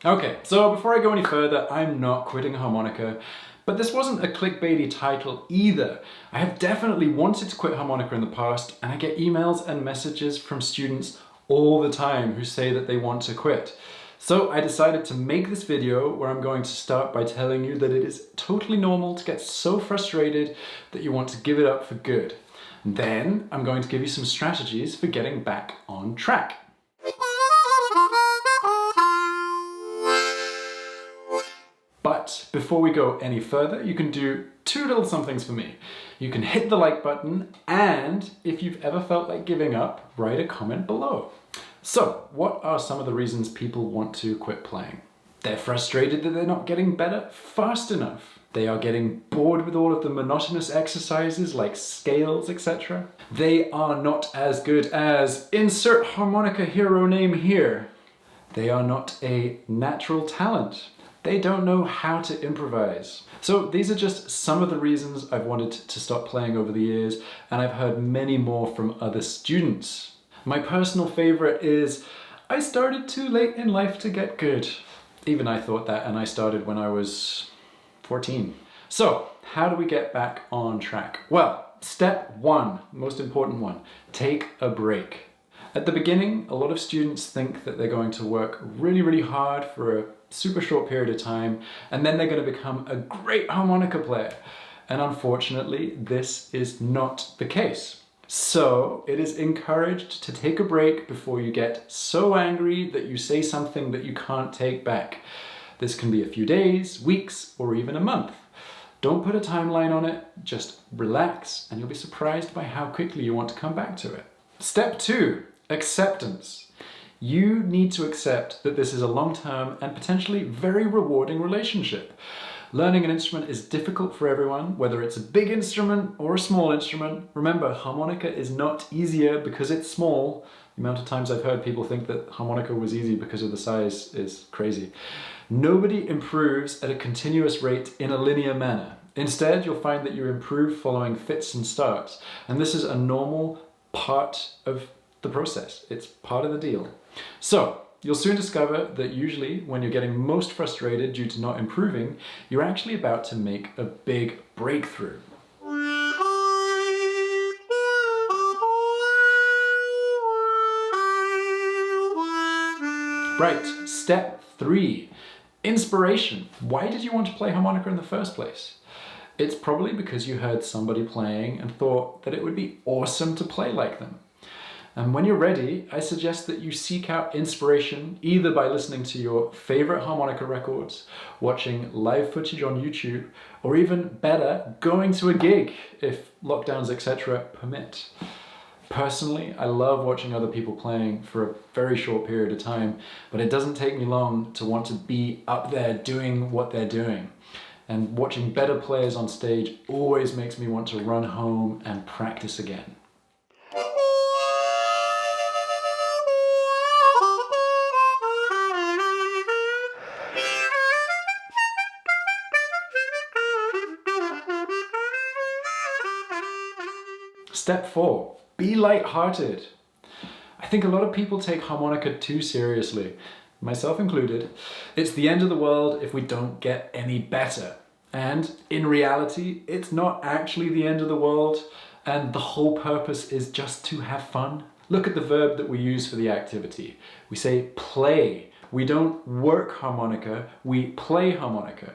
Okay, so before I go any further, I'm not quitting harmonica, but this wasn't a clickbaity title either. I have definitely wanted to quit harmonica in the past, and I get emails and messages from students all the time who say that they want to quit. So I decided to make this video where I'm going to start by telling you that it is totally normal to get so frustrated that you want to give it up for good. Then I'm going to give you some strategies for getting back on track. But before we go any further, you can do two little somethings for me. You can hit the like button, and if you've ever felt like giving up, write a comment below. So, what are some of the reasons people want to quit playing? They're frustrated that they're not getting better fast enough. They are getting bored with all of the monotonous exercises like scales, etc. They are not as good as insert harmonica hero name here. They are not a natural talent. They don't know how to improvise. So these are just some of the reasons I've wanted to stop playing over the years, and I've heard many more from other students. My personal favorite is, I started too late in life to get good. Even I thought that, and I started when I was 14. So how do we get back on track? Well, step one, most important one, take a break. At the beginning, a lot of students think that they're going to work really, really hard for a super short period of time, and then they're going to become a great harmonica player. And unfortunately, this is not the case. So it is encouraged to take a break before you get so angry that you say something that you can't take back. This can be a few days, weeks, or even a month. Don't put a timeline on it, just relax, and you'll be surprised by how quickly you want to come back to it. Step two, acceptance. You need to accept that this is a long-term and potentially very rewarding relationship. Learning an instrument is difficult for everyone, whether it's a big instrument or a small instrument. Remember, harmonica is not easier because it's small. The amount of times I've heard people think that harmonica was easy because of the size is crazy. Nobody improves at a continuous rate in a linear manner. Instead, you'll find that you improve following fits and starts, and this is a normal part of the process. It's part of the deal. So, you'll soon discover that usually when you're getting most frustrated due to not improving, you're actually about to make a big breakthrough. Right, step three, inspiration. Why did you want to play harmonica in the first place? It's probably because you heard somebody playing and thought that it would be awesome to play like them. And when you're ready, I suggest that you seek out inspiration either by listening to your favorite harmonica records, watching live footage on YouTube, or even better, going to a gig if lockdowns, etc. permit. Personally, I love watching other people playing for a very short period of time, but it doesn't take me long to want to be up there doing what they're doing. And watching better players on stage always makes me want to run home and practice again. Step four, be lighthearted. I think a lot of people take harmonica too seriously, myself included. It's the end of the world if we don't get any better. And in reality, it's not actually the end of the world, and the whole purpose is just to have fun. Look at the verb that we use for the activity. We say play. We don't work harmonica, we play harmonica.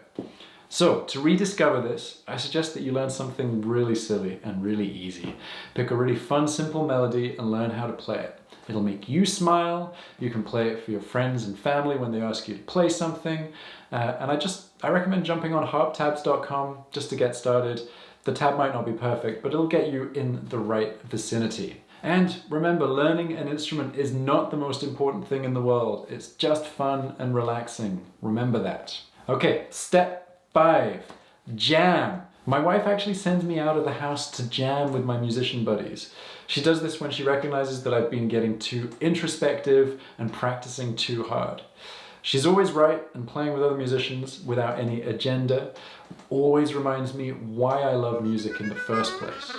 So, to rediscover this, I suggest that you learn something really silly and really easy. Pick a really fun, simple melody and learn how to play it. It'll make you smile, you can play it for your friends and family when they ask you to play something, and I recommend jumping on harptabs.com just to get started. The tab might not be perfect, but it'll get you in the right vicinity. And remember, learning an instrument is not the most important thing in the world. It's just fun and relaxing. Remember that. Okay, step 5, jam. My wife actually sends me out of the house to jam with my musician buddies. She does this when she recognizes that I've been getting too introspective and practicing too hard. She's always right, and playing with other musicians without any agenda always reminds me why I love music in the first place.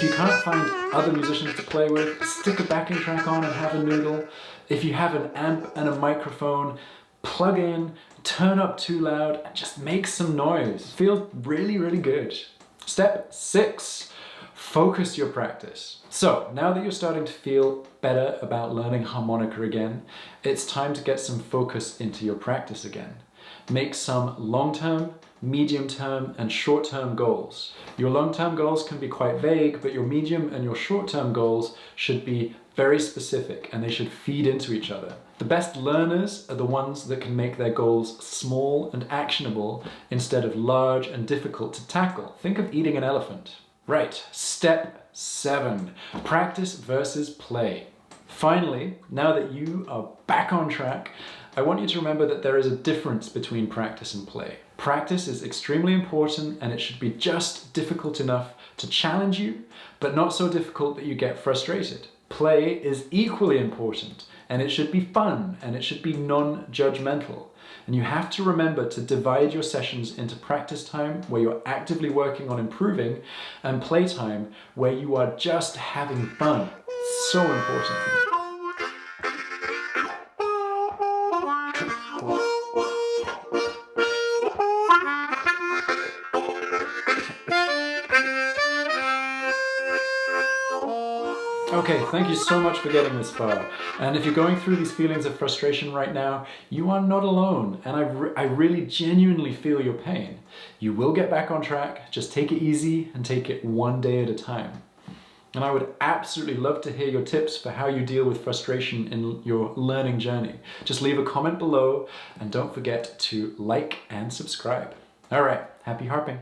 If you can't find other musicians to play with, stick a backing track on and have a noodle. If you have an amp and a microphone, plug in, turn up too loud, and just make some noise. Feels really, really good. Step 6, focus your practice. So now that you're starting to feel better about learning harmonica again, it's time to get some focus into your practice again. Make some long-term, medium-term, and short-term goals. Your long-term goals can be quite vague, but your medium and your short-term goals should be very specific and they should feed into each other. The best learners are the ones that can make their goals small and actionable instead of large and difficult to tackle. Think of eating an elephant. Right, step 7, practice versus play. Finally, now that you are back on track, I want you to remember that there is a difference between practice and play. Practice is extremely important and it should be just difficult enough to challenge you, but not so difficult that you get frustrated. Play is equally important and it should be fun and it should be non-judgmental. And you have to remember to divide your sessions into practice time where you're actively working on improving and play time where you are just having fun. So important. Okay, thank you so much for getting this far. And if you're going through these feelings of frustration right now, you are not alone. And I really genuinely feel your pain. You will get back on track. Just take it easy and take it one day at a time. And I would absolutely love to hear your tips for how you deal with frustration in your learning journey. Just leave a comment below and don't forget to like and subscribe. All right, happy harping.